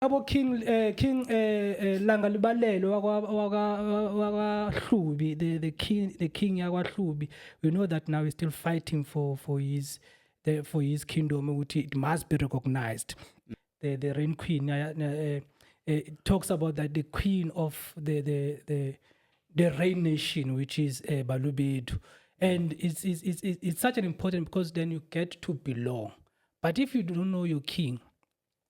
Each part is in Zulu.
abo King Langa Libalelo wakaHlubi, the king yakwaHlubi. We know that now he's still fighting for his kingdom, which it must be recognized. The reign queen talks about that the queen of the reign nation, which is Balobedu. And it's such an important, because then you get to belong. But if you don't know your king,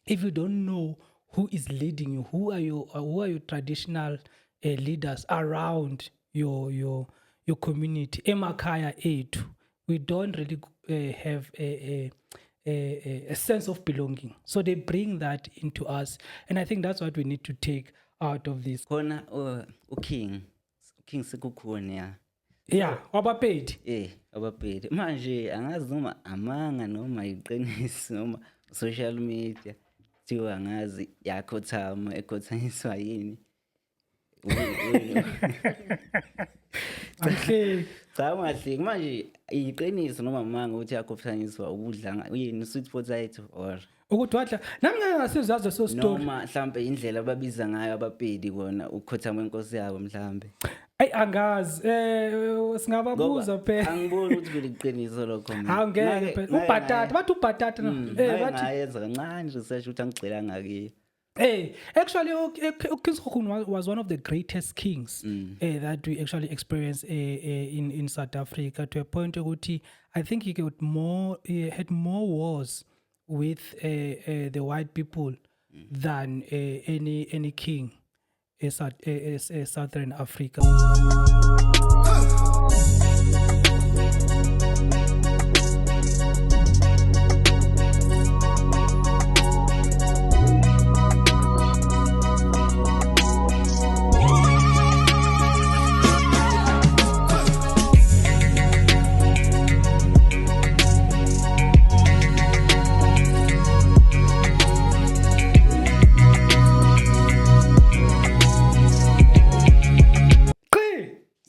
if you don't know who is leading you, who are your traditional leaders around your community, Emakaya etu, we don't really have a sense of belonging. So they bring that into us, and I think that's what we need to take out of this. Khona King sikukhona Yeah, wabapedi. Abapedi manje angazi noma amanga noma iqiniso noma social media thiwa ngazi yakhothama ekhothanyiswa yini. Okay. Cha ungahleki manje iqiniso noma amanga ukuthi yakhothanyiswa ukudla yini sweet potato or ukuthi wadla nami ngeke ngasizazi so story noma mhlambe indlela ababiza ngayo abapedi kona ukhothama inkosi yabo mhlambe. Angazi singababuza phela angiboni ukuthi kuliqiniso lokho mina angeke phela ubhatata bathi ubhatata bathi ngayenza kancane research ukuthi angigcela ngakiyo. Actually, King Sekhukhune was one of the greatest kings that we actually experienced in South Africa, to a point where I think he had more wars with the white people than any king in Southern Africa.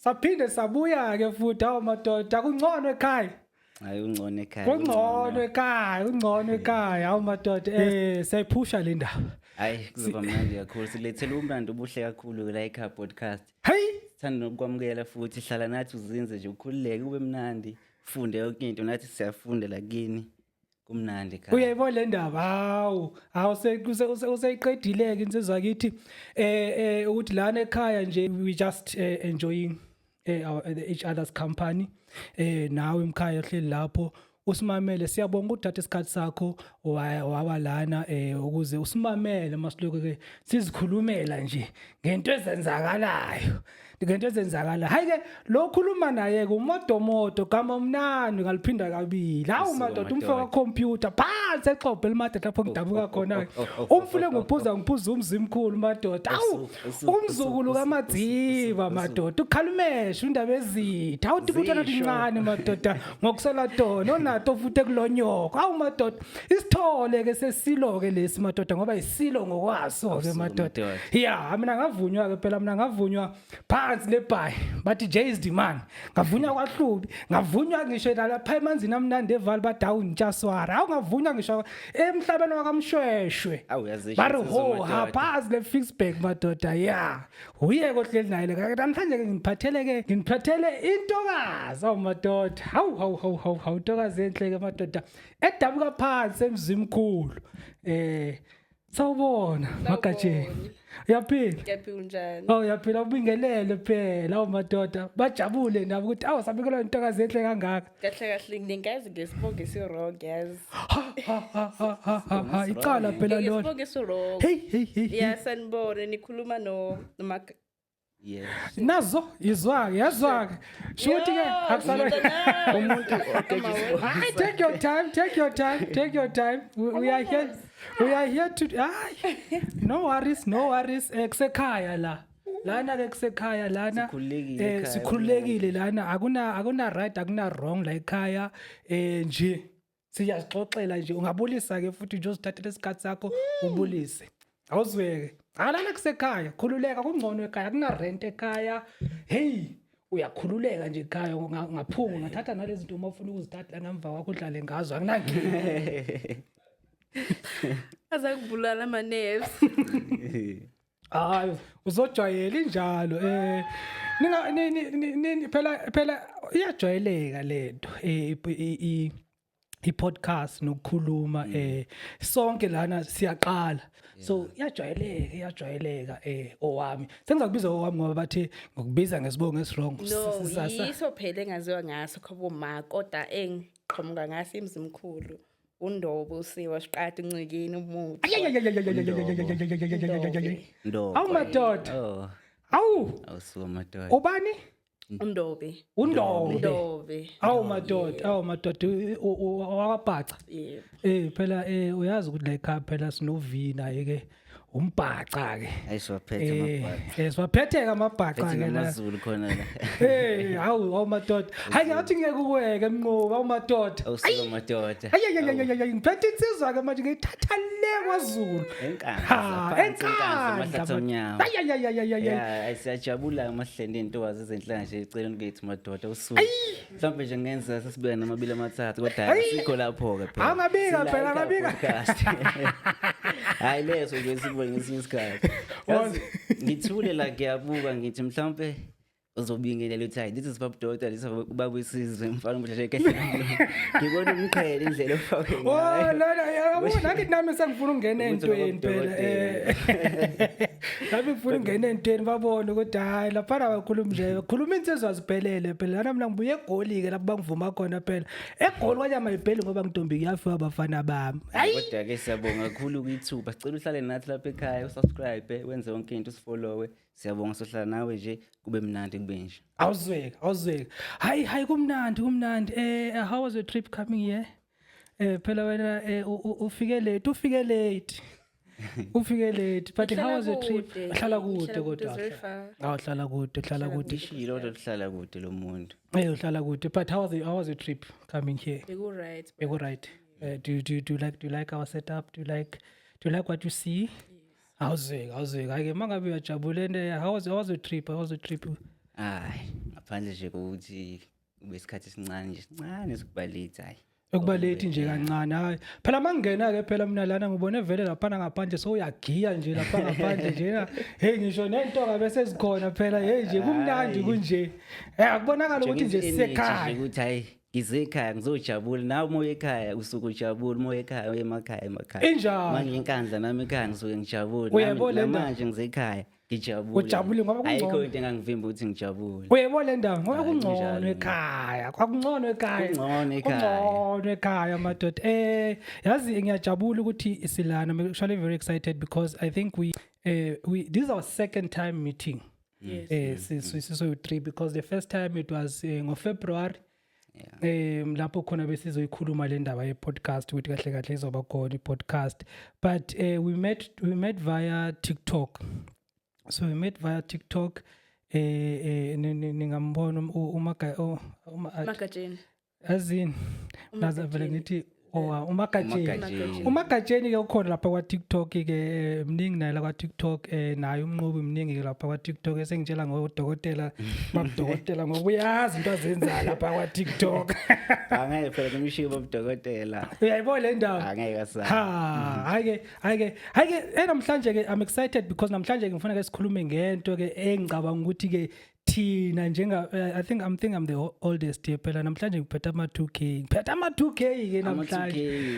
Saphinde sabuya ke futhi madoda kungcono ekhaya. Hayi ungcono ekhaya. Kungcono ekhaya hawu madoda siyayiphusha le ndaba. Hayi kuzoba mnandi kakhulu silethele umlando obuhle kakhulu la ekhaya podcast. Hey Sithanda ukwamukela futhi hlala nathi uzinze nje ukhululeke kube mnandi ufunde yonke into nathi siyafunda la kini kumnandi ekhaya. Uyayibona le ndaba hawu useyiqedile ke insizwa kithi ukuthi lana ekhaya nje we just enjoying each other's company. Nawe emkhaya ehleli lapho usimamele, siyabonga ukuthatha isikhathi sakho waba lana ukuze usimamele masiloko ke sizikhulumela nje ngento ezenzakalayo. Hayi ke lo khuluma naye ke umodomodo gama mnandi ngaliphinda kabili. Hawu madoda umfoka computer phansi exhobhe limadoda lapho ngidabuka khona. Umfule ngiphuza umzimkhulu madoda. Hawu umzukulu kaMadziva madoda ukhalumesha indaba ezitha. Hawu tikutshela incane madoda ngokusela tona onato futhi kulonyoko. Hawu madoda isithole ke sesilo ke lesi madoda ngoba isilo ngokwaso ke madoda. Yeah mina ngavunywa ke phela mina ngavunywa lebhayi bathi Jay's demand ngavunywa kwaHlubi, ngavunywa ngisho lapha emanzini amnandi eVali badown Ntshaswara. Awu ngavunywa ngisho emhlabeni wakaMshweshwe bari ho haphazi le Fixback madoda. Yeah uye kohleli naye le namhlanje ke ngiphathele intokazi. Awu madoda hawu intokazi enhle ke madoda edabuka phansi emzimkhulu. Sawubona Magatsheni. Uyaphila? Ngiyaphila njani? Uyaphila ubingelele phela awu madoda bajabule nabo ukuthi sabikelwa intokazi enhle kangaka. Kahle ngingazi ngesibongo esiwrong yazi. Icala phela lona. Ngesibongo esiwrong. Hey. Yeah sanibone nikhuluma no Yes. Nazo yazwaka. Shuthi ke akusala Umuntu take your time. We are here to no worries kusekhaya la. Lana ke kusekhaya lana sikhululekile lana akuna right akuna wrong la ekhaya nje siyazixoxela nje ungabulisa ke futhi nje uzithathele isikhathi sakho ubulise. Awuzweke alana kusekhaya khululeka kungcono ekhaya kuna rent ekhaya. Hey uyakhululeka nje ekhaya ngaphunga ngathatha nalezi zinto uma ufuna ukuzithatha la ngemva kwakho udlale ngazo akunankinga. Aza kubulala ama nerves. Hayi uzojwayela injalo phela iyajwayeleka lento i-podcast nokukhuluma sonke lana siyaqala so iyajwayeleka owami sengizakubiza owami ngoba bathe ngokubiza ngesibongo esirong No, yiso phela engaziwa ngaso khabo ma kodwa engiqhamuka ngaso imzimkhulu. Undobo usiwa siqadi uncikini umuthi. Ndo. Awu madoda Oh, awu awusuka madoda. ubani Undobe. undobe awu madoda wakabhaca Yebo. phela uyazi ukuthi la ekhaya phela sinovina ke umbhaca ke Ayisiwaphethe amabhadi. siwaphetheka amabhaca Phethe ke la ngamazulu khona la. awu madoda hayi ngathi ngeke ukuweke emnqoba awu madoda Awusuka madoda. ngiphethe insizwa ke manje ngiyithatha le kwaZulu Enkandla mahlathi omnyama. ayayayayayay Yeah, siyajabula amahlende intokazi ezenhlanga nje eceleni kwethu madoda usuku. Mhlawumbe nje ngenza sesibeka namabili amathathu kodwa sikho lapho ke phela. Angabika phela, angabika. Hayi leso nje sibone ngesinye isikhathi. Yazi, ngithule la ngiyabuka ngithi mhlawumbe uzobingelela uthi hayi this is Baba Doctor this is ubaba wesizwe mfana umshashe kahle. Ngibona umqhele indlela ofake ngayo. yabona ngithi nami sengifuna ukungena entweni phela nami ngifuna ukungena entweni babone ukuthi hayi lapha abakhuluma nje bakhuluma insizwa ziphelele phela nami ngibuye egoli ke lapho bangivuma khona phela egoli kwanyama ibheli ngoba ngidombi kuyafika abafana bami Kodwa ke siyabonga kakhulu ukuyithuba sicela uhlale nathi lapha ekhaya usubscribe wenze yonke into usifollowe siyabonga sohlala nawe nje kube mnandi kube nje awuzweki hayi kumnandi how was your trip coming here phela wena ufike late but how was your trip hlala kude kodwa hlala kude ishilo lokuhlala kude lo muntu uhlala kude but how was your trip coming here Bego right right. do you like our setup do you like what you see awuzweki hayi mangabe uyajabulene how was your trip hayi ngaphandle nje ukuthi kube isikhathi sincane sokubalita hayi ukuba late nje kancane hayi phela mangena ke phela mina lana ngibone vele lapha ngaphandle so uyagiya nje lapha ngaphandle nje hey ngisho nentoka bese zikhona phela hey nje kumnandi kunje akubonakala ukuthi nje sisekhaya ukuthi hayi ngize ekhaya ngizojabula nawe moya ekhaya usuku ujabula moya ekhaya uye emakhaya injalo manje inkandla nami ekhaya ngisuke ngijabula Uyayibona le manje ngize ekhaya ngijabule ujabule ngoba kungcono ayikho into engangivimba ukuthi ngijabule uyayibona le ndawo ngoba kungcono ekhaya kwakungcono ekhaya madoda yazi ngiyajabula ukuthi isilana I'm actually very excited because I think we this is our second time meeting so 3 because the first time it was ngo February lapho khona besizoyikhuluma le ndaba ye podcast ukuthi kahle izoba khona i podcast but we met via TikTok. So we met via TikTok ningambona Magajeni. azin naza vele ngithi uMagajeni ke ukhona lapha kwa TikTok ke mningi naye la kwa TikTok naye umnqobi mningi ke lapha kwa TikTok esengitshela ngodokotela babudokotela ngoba uyazi into azenza lapha kwa TikTok angeke phela kumshiyo babudokotela uyayibona le ndawo angeke asaba hayike namhlanje ke I'm excited because namhlanje ke ngifuna ke sikhulume ngento ke engicabanga ukuthi ke thina njenga I think I'm the oldest here phela namhlanje ngiphethe ama2K ke namhlanje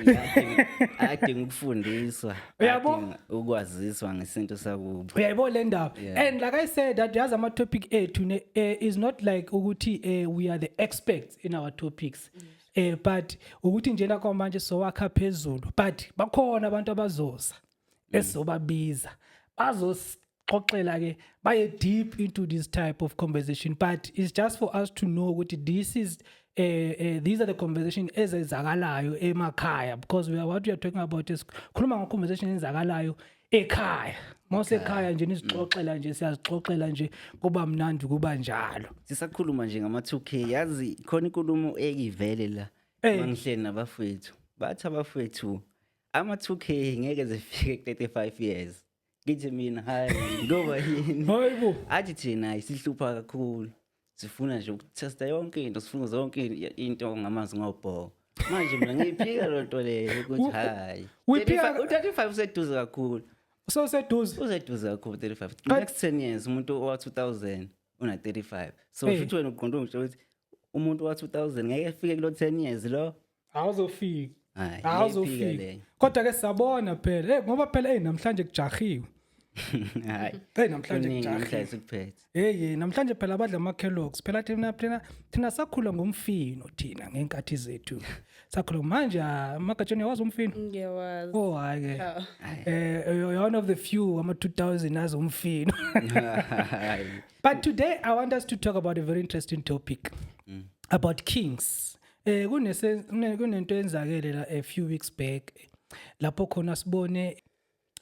ade ngikufundiswa uyabona ukwaziswa ngesinto sakubo uyayibona le ndaba and like I said that yazi ama topic ethu is not like ukuthi we are the experts in our topics but ukuthi njena kwamanje sowakha phezulu but bakhona abantu abazosa esobabiza xoxela ke baye deep into this type of conversation but it's just for us to know ukuthi these are the conversation ezenzakalayo emakhaya because what we are talking about is khuluma ngo conversation ezenzakalayo ekhaya mose ekhaya nje nisixoxela nje siyazixoxela nje kuba mnandi kuba njalo sisakhuluma nje ngama2K yazi khona inkulumo ekivele la mangihleli nabafethu bathi abafethu ama2K ngeke zifike 35 years ngithi mina hayi ngoba yini hayibo athi thina isihlupha kakhulu sifuna nje ukutesta yonke into sifuna zonke into ngamazi ngobhoko manje mina ngiyiphika lo nto leyo ukuthi hayi Uyiphika- 35 useduze kakhulu So seduze. useduze kakhulu 35 But- next 10 years umuntu owa 2000 una 35 so Hey. futhi wena uqonda ukuthi umuntu wa 2000 ngeke efike kulo 10 years lo Awuzofika. hayi ngiyiphika Awuzofika. leyo Kodwa ke siyabona phela ngoba phela namhlanje kujahiwe. hayi Namhlanje kuningi kujahiwe. namhlanje sikuphethe Namhlanje phela abadla ama Kellogg's phela thina sakhula ngomfino thina ngenkathi zethu. Sakhula manje amagatsheni wazi umfino. Ngiyawazi. Oh hayi ke. Hawu. You're one of the few ama 2000 as umfino. hayi But today I want us to talk about a very interesting topic about kings. Kunento enzakele la a few weeks back lapho khona sibone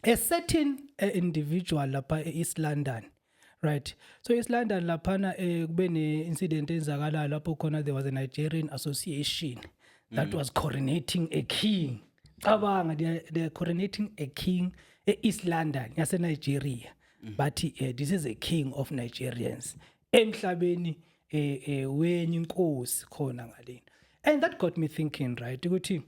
a certain individual lapha eEast London, right? So East London laphana kube ne incident enzakala lapho khona there was a Nigerian association that was coronating a king. Cabanga they are coronating a king eEast London yase Nigeria. But this is a king of Nigerians. Emhlabeni wenye inkosi khona ngaleni. And that got me thinking, right? Ukuthi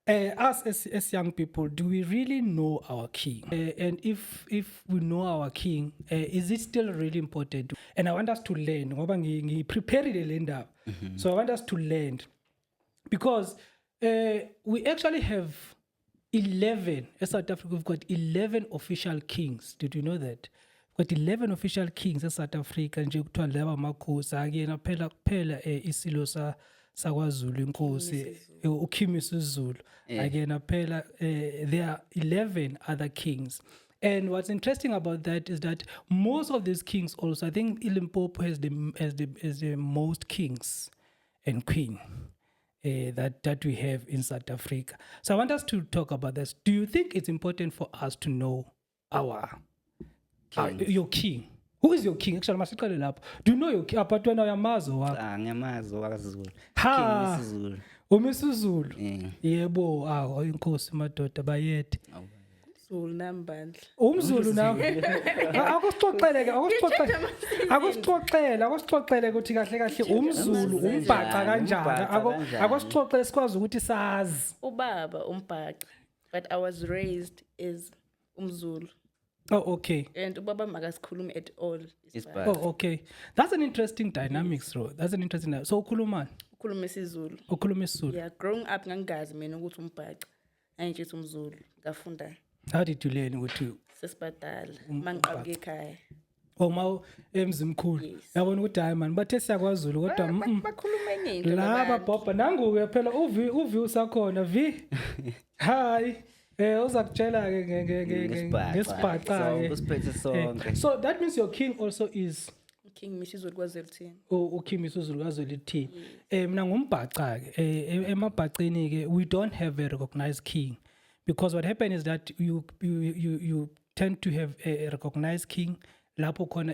us as young people, do we really know our king? And if we know our king, is it still really important? And I want us to learn. Ngoba ngiprepare le ndaba. So I want us to learn because we actually have 11 in South Africa. We've got 11 official kings. Did you know that? We've got 11 official kings in South Africa. Nje kuthiwa laba amakhosi akuyena phela isilo sakwaZulu inkosi uKhimi Sizulu akuyena phela there are 11 other kings. And what's interesting about that is that most of these kings also, I think Limpopo has the most kings and queen that we have in South Africa. So I want us to talk about this. Do you think it's important for us to know your king? Who is your king? Actually, masiqale lapho. Do you know your king? Apart wena uyamazo wakho. ngiyamazi wakaZulu Ha. King isiZulu uMisuzulu. eh Yebo, inkosi madoda bayethe. Zulu nambandla. Umzulu nawe. Akusixoxele ke, akusixoxele ukuthi kahle kahle umzulu umbhaca kanjani. Akusixoxele sikwazi ukuthi sazi. Ubaba umbhaca, but I was raised as umZulu. Oh, okay. And ubaba makasikhulumi at all. Isibhaca. Oh, okay. That's an interesting dynamics, bro. That's an interesting. So ukhuluma Ukhuluma isiZulu. isiZulu. Yeah, growing up ngangazi mina ukuthi umbhaca. Ayintshithi umZulu. Ngafunda How did you learn ukuthi sesibadala. Mangiqabuke ekhaya. uma emzimkhulu? Yabona ukuthi hayi man bathe siyakwaZulu kodwa Bakhuluma eningi laba bhobha nangu-ke phela uvi usakhona vi hayi uza kutshela-ke ngesibhaca-ke. usiphethe sonke So that means your king also is King Misizulu kwaZulu. uKhimi Sizulu kaZwelithini. Mina ngumbhaca-ke emabhaceni-ke we don't have a recognized king because what happened is that you tend to have a recognized king lapho khona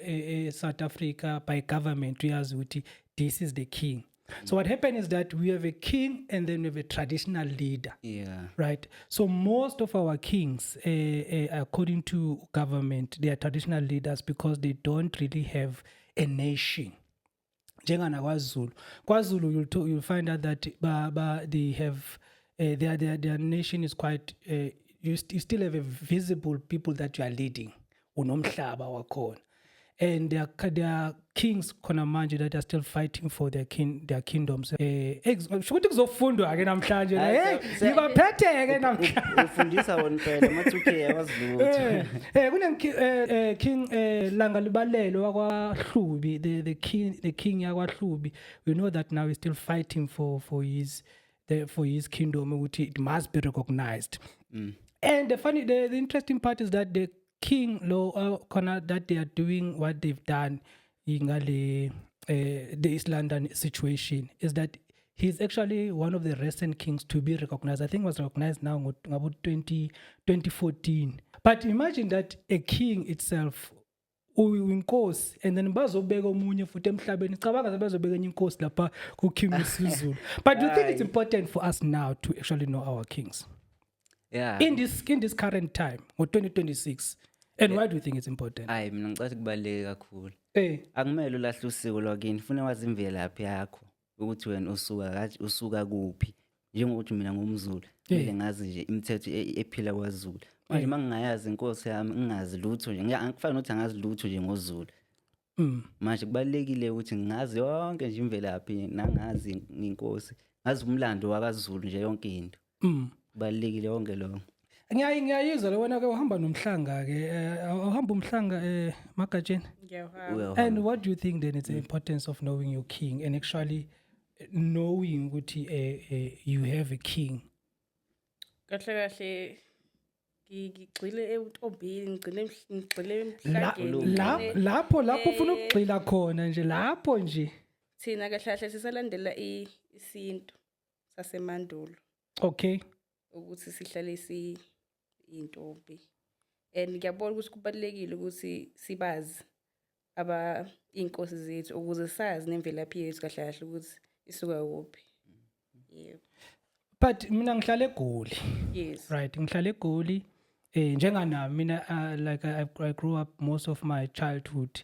South Africa by government uyazi ukuthi this is the king. So what happened is that we have a king and then we have a traditional leader. yeah Right. So most of our kings, according to government, they are traditional leaders because they don't really have a nation. Njengana KwaZulu, you'll find out that they have their nation is quite. You still have a visible people that you are leading. Unomhlaba wakhona. And there are kings khona manje that are still fighting for their kingdoms. Shokuthi kuzofundwa ke namhlanje la. Hey, ngibaphethe ke namhlanje. ufundisa wona phela ama-2K awazilutho King Langa Libalelo wakwaHlubi, the king yakwaHlubi. We know that now he's still fighting for his kingdom, which it must be recognized. And the interesting part is that the king that they are doing what they've done in the East London situation is that he's actually one of the recent kings to be recognized. I think was recognized now about 2014. But imagine that a king itself uyinkosi and then bazobeka omunye futhi emhlabeni cabanga bazobeka enye inkosi lapha kuKhimi Sizulu. But do you think it's important for us now to actually know our kings yeah in this current time or 2026? And why do you think it's important? hayi mina ngicabanga kubaluleke kakhulu Hey, akumele ulahle usiko lwakini funa wazi imvelaphi yakho ukuthi wena usuka kuphi njengokuthi mina ngumZulu kumele ngazi nje imithetho ephila kwaZulu manje mangingayazi inkosi yami ngingazi lutho nje ngiyakufana nokuthi angazi lutho nje ngoZulu manje kubalekile ukuthi ngazi yonke nje imvelaphi nangazi inkosi ngazi umlando wakaZulu nje yonke into kubalekile yonke lo ngiyayizwa wena ke uhamba nomhlanga ke uhamba umhlanga Magatsheni and what do you think then it's the importance of knowing your king and actually knowing ukuthi you have a king kahle ngigcile ebutombini ngigcile emhlangeni lapho ufuna ukugxila khona nje lapho nje thina kahle sisalandela isintu sasemandulo okay ukuthi sihlale intombi and ngiyabona ukuthi kubalekile ukuthi sibazi inkosi zethu ukuze sazi nemvelaphi yethu kahle ukuthi isuka kuphi yebo but mina ngihlala eGoli yes right ngihlala eGoli njenganami mina like I grew up most of my childhood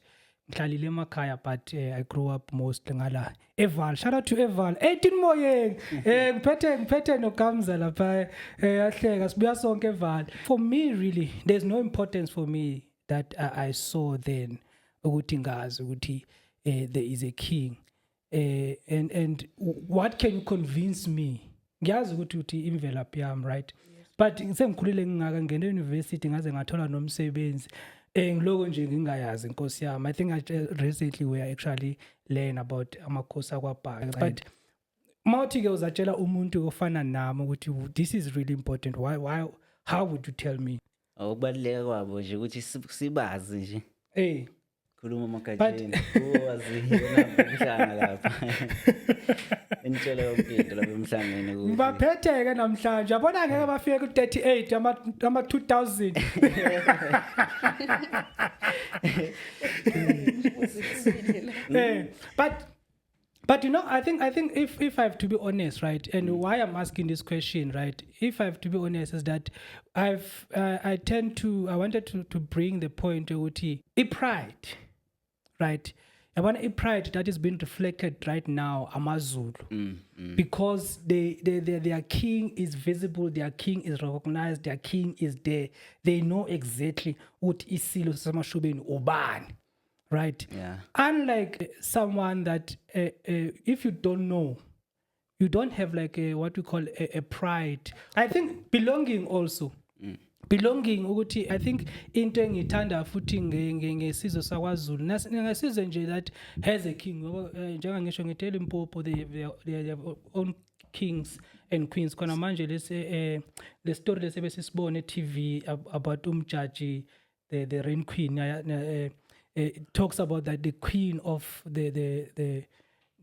ngihlalile emakhaya but I grew up mostly ngala Eval shout out to Eval 18 moyeng ngiphethe noGamza lapha yahleka sibuya sonke Eval for me really there's no importance for me that I saw then ukuthi ngazi ukuthi there is a king and what can you convince me ngiyazi ukuthi imvelaphi yami right but sengikhulile ngingaka ngene university ngaze ngathola nomsebenzi ngiloko nje ngingayazi inkosi yami I think recently we actually learn about amakhosi akwabhaka but mawuthi ke uzatshela umuntu ofana nami ukuthi this is really important why how would you tell me ukubaleka kwabo nje ukuthi sibazi nje khuluma Magatsheni wazi yena lapha entshela yonke into lapha emhlangeni ukuthi baphetheke namhlanje yabona ngeke bafike ku 38 ama 2000 but you know I think if I have to be honest right and why I'm asking this question right if I have to be honest is that I wanted to bring the point ukuthi pride right yabona pride that is being reflected right now amaZulu because their king is visible their king is recognized their king is there they know exactly ukuthi isilo samashubeni ubani right unlike someone that if you don't know you don't have like what we call a pride I think belonging also belonging ukuthi I think into engithanda futhi ngesizwe sakwaZulu ngesizwe nje that has a king njenga ngisho ngitela impopo they have own kings and queens khona manje le story lesebesisibone TV about umjaji the Rain Queen it talks about that the queen of the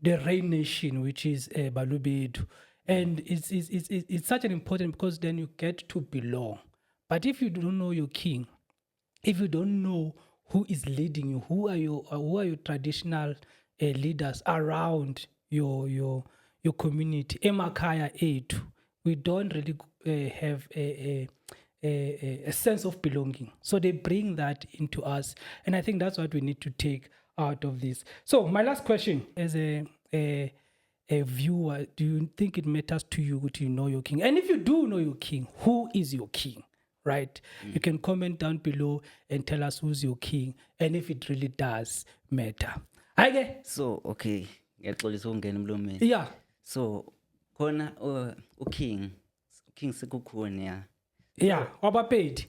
Rain Nation which is Balobedu and it's such an important because then you get to belong. But if you don't know your king, if you don't know who is leading you, who are your traditional leaders around your community, emakhaya ethu, we don't really have a sense of belonging. So they bring that into us, and I think that's what we need to take out of this. So my last question, as a viewer, do you think it matters to you to know your king? And if you do know your king, who is your king? Right? You can comment down below and tell us who's your king and if it really does matter. Okay. So, okay. Ngiyaxolisa ukungena emlomeni. Yeah. So, khona uking sekukhona ya. Yeah, wabapedi.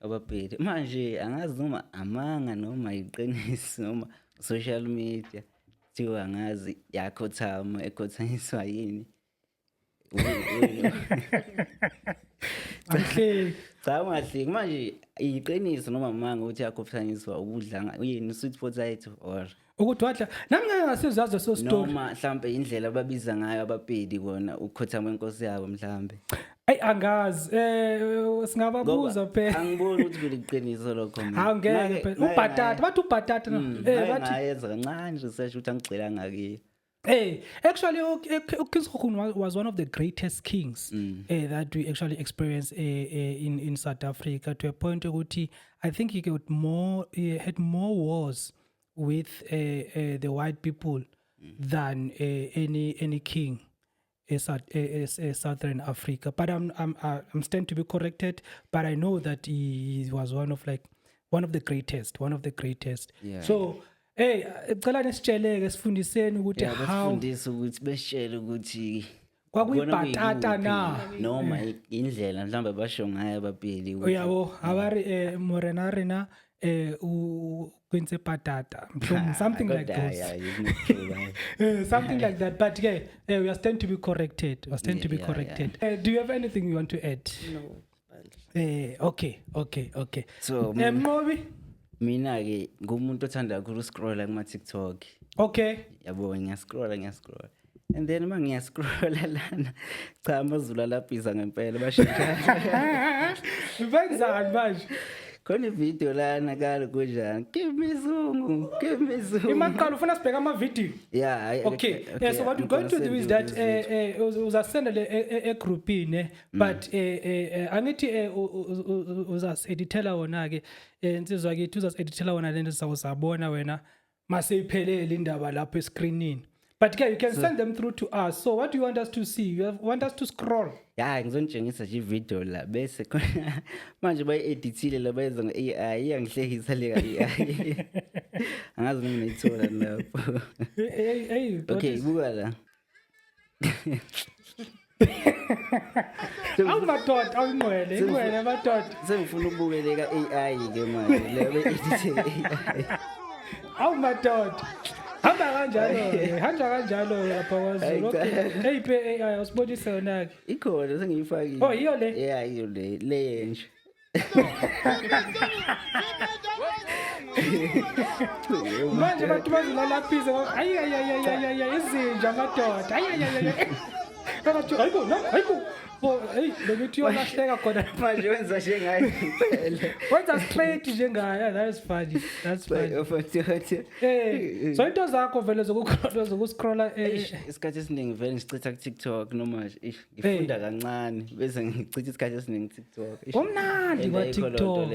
Wabapedi. Manje angazi noma amanga noma iqiniso noma social media thiwa angazi yakhothama ekhothanyiswa yini. Cha mahle manje iqiniso noma manga uthi yakhothanyiswa ukudla yini sweet potato or ukuthi wadla nami ngeke ngasizazi so story noma mhlambe indlela ababiza ngayo abapedi kona ukhothama inkosi yabo mhlambe angazi singababuza phela angiboni ukuthi kuliqiniso lokho mina awungeke phela ubhatata bathi ubhatata bathi ngayenza kancane research ukuthi angigxila ngakiyo. Actually, King Sekhukhune was one of the greatest kings that we actually experienced in South Africa to a point where I think he had more wars with the white people than any king Southern Africa. But I'm stand to be corrected. But I know that he was one of the greatest. Yeah, So, hey, cela nesitsheleke sifundiseni ukuthi yeah, how basifundisa ukuthi besitshele ukuthi kwakuyibhatata na. noma indlela mhlawumbe basho ngayo ababili ukuthi Uyabo abari morena rena kwinse patata something like kodwa, those. yeah, it's not true, right? Something like that. But yeah, we are stand to be corrected. Yeah. Do you have anything you want to add? No. Okay. So Mnqobi? mina ke ngumuntu othanda kakhulu scrolla kuma TikTok. Okay. Yabo ngiyascrolla and then uma ngiyascrolla lana cha amazulu alaphiza ngempela bashaya Benzani manje? khona ivideo lana kalo kunjani give me zungu Imaqala ufuna sibheka ama video. yeah Okay. So what we're going to do is that uzasendele egroupini but angithi uzasedithela wona ke insizwa kithi uzasedithela wona lento sizawuzabona wena mase iphelele indaba lapha escreenini. But you can send them through to us. So what do you want us to see? You want us to scroll? yeah ngizonitshengisa nje video la bese khona manje bayi-edithile la bayenza nge-AI iyangihlekisa le AI angazi noma nayithola lapho Hey, okay buka la awumadoda awungcwele madoda sengifuna ukubukele ka-AI ke manje le bayi-edithe AI awumadoda hamba kanjalo lapha kwaZulu. Okay eyiphe AI usibonise yona ke ikhona sengiyifakile oh iyo le yeah iyo le yenje manje abantu bazilalaphise ayi izinja madoda ayi bathi hayibo hey bekuthi yolahleka khona manje wenza njengayo impela wenza straight njengaya. That's funny so into zakho vele zokuscrolla isikhathi esiningi vele ngichitha ku-TikTok noma ngifunda kancane bese ngichitha isikhathi esiningi ku-TikTok umnandi kwa-TikTok.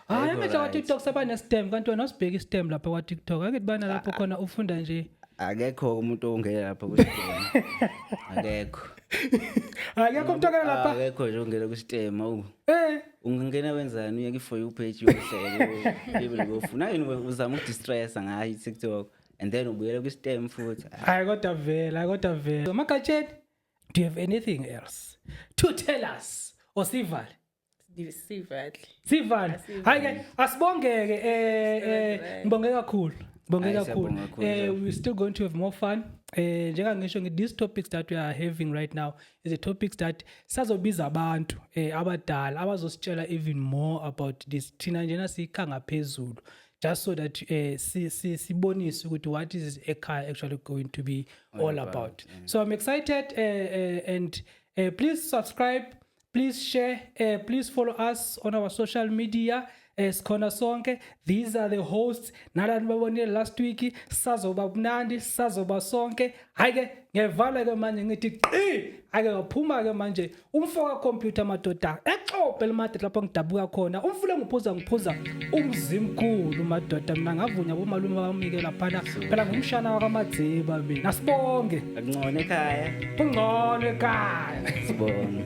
Hayi manje kwa-TikTok sebane-stem kanti wena usibheka i-stem lapha kwa-TikTok ake kubana lapho khona ufunda nje akekho umuntu ongena lapha ku-stem akekho umuntu ongena lapha akekho nje ongena ku-stem ungangena wenzani uye ku-For You page yokuhleka ufuna yini uzama ukudistressa ngayo i-TikTok and then ubuyela ku-stem futhi hayi kodwa vele Magatsheni, do you have anything else to tell us or Sivale? Sivale hayi ke asibongeke ngibonge kakhulu we're still going to have more fun. Njengangisho ngithi these topics that we are having right now is the topics that sazobiza abantu abadala abazositshela even more about this thina njena sikha ngaphezulu just so that sibonise ukuthi what is ekhaya actually going to be all about. So I'm excited and please subscribe, please share, please follow us on our social media. Sikhona sonke. These are the hosts nalani babonile last week. Sazoba mnandi, sazoba sonke. Hayi ke ngevala ke manje ngithi qi ake ngaphuma ke manje umfoka computer madoda exope lemade lapho ngidabuka khona umfule ngiphuza umzimkhulu madoda mina ngavunya bomalume bamike lapha phela ngumshana wakamadziba mina. Sibonge akungcono ekhaya ungcono ekhaya sibonge